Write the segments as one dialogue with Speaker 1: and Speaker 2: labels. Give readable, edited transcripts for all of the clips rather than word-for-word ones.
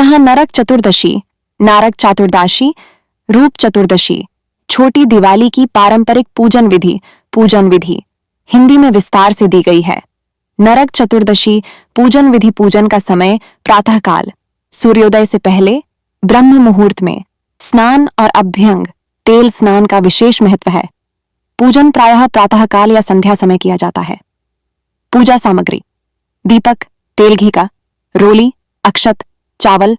Speaker 1: यहाँ नरक चतुर्दशी, नारक चतुर्दशी, रूप चतुर्दशी, छोटी दिवाली की पारंपरिक पूजन विधि हिंदी में विस्तार से दी गई है। नरक चतुर्दशी पूजन विधि पूजन का समय प्रातःकाल, सूर्योदय से पहले, ब्रह्म मुहूर्त में। स्नान और अभ्यंग तेल स्नान का विशेष महत्व है। पूजन प्रायः प्रातःकाल या संध्या समय किया जाता है। पूजा सामग्री: दीपक, तेल घी का, रोली, अक्षत, चावल,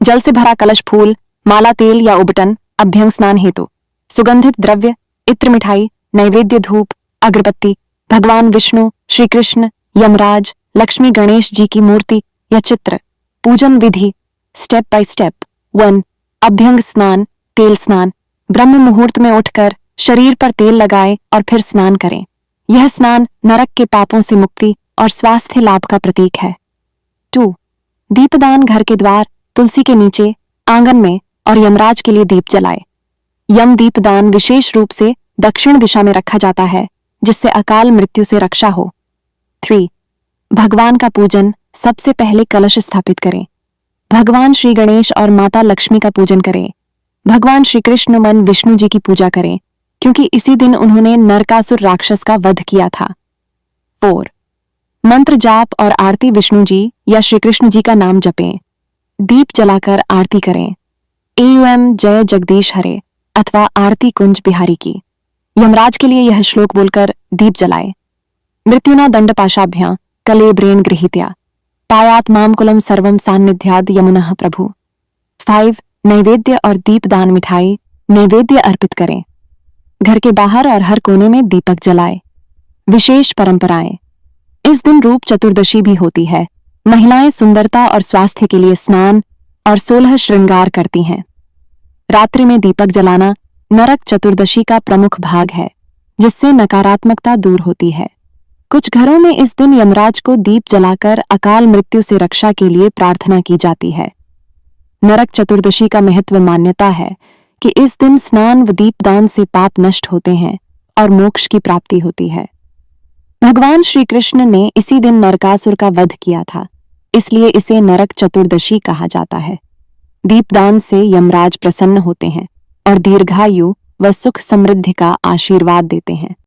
Speaker 1: जल से भरा कलश, फूल, माला, तेल या उबटन, अभ्यंग स्नान हेतु, सुगंधित द्रव्य, इत्र, मिठाई, नैवेद्य, धूप, अगरबत्ती, भगवान विष्णु, श्री कृष्ण, यमराज, लक्ष्मी, गणेश जी की मूर्ति या चित्र। पूजन विधि स्टेप बाय स्टेप। 1. अभ्यंग स्नान, तेल स्नान। ब्रह्म मुहूर्त में उठकर शरीर पर तेल लगाएं और फिर स्नान करें। यह स्नान नरक के पापों से मुक्ति और स्वास्थ्य लाभ का प्रतीक है। 2. दीपदान। घर के द्वार, तुलसी के नीचे, आंगन में और यमराज के लिए दीप जलाए। यम दीपदान विशेष रूप से दक्षिण दिशा में रखा जाता है, जिससे अकाल मृत्यु से रक्षा हो। 3. भगवान का पूजन। सबसे पहले कलश स्थापित करें। भगवान श्री गणेश और माता लक्ष्मी का पूजन करें। भगवान श्री कृष्ण मन विष्णु जी की पूजा करें, क्योंकि इसी दिन उन्होंने नरकासुर राक्षस का वध किया था। 4. मंत्र जाप और आरती। विष्णु जी या श्री कृष्ण जी का नाम जपें। दीप जलाकर आरती करें। एम जय जगदीश हरे अथवा आरती कुंज बिहारी की। यमराज के लिए यह श्लोक बोलकर दीप जलाए। मृत्युना दंड पाशाभ्यां कलेब्रेण गृहीत्या पायात माम कुलम सर्वम सान्निध्याद यमुनः प्रभु। 5. नैवेद्य और दीपदान। मिठाई, नैवेद्य अर्पित करें। घर के बाहर और हर कोने में दीपक जलाए। विशेष परंपराएं: इस दिन रूप चतुर्दशी भी होती है। महिलाएं सुंदरता और स्वास्थ्य के लिए स्नान और 16 श्रृंगार करती हैं। रात्रि में दीपक जलाना नरक चतुर्दशी का प्रमुख भाग है, जिससे नकारात्मकता दूर होती है। कुछ घरों में इस दिन यमराज को दीप जलाकर अकाल मृत्यु से रक्षा के लिए प्रार्थना की जाती है। नरक चतुर्दशी का महत्व मान्यता है कि इस दिन स्नान व दीपदान से पाप नष्ट होते हैं और मोक्ष की प्राप्ति होती है। भगवान श्री कृष्ण ने इसी दिन नरकासुर का वध किया था, इसलिए इसे नरक चतुर्दशी कहा जाता है। दीपदान से यमराज प्रसन्न होते हैं और दीर्घायु व सुख समृद्धि का आशीर्वाद देते हैं।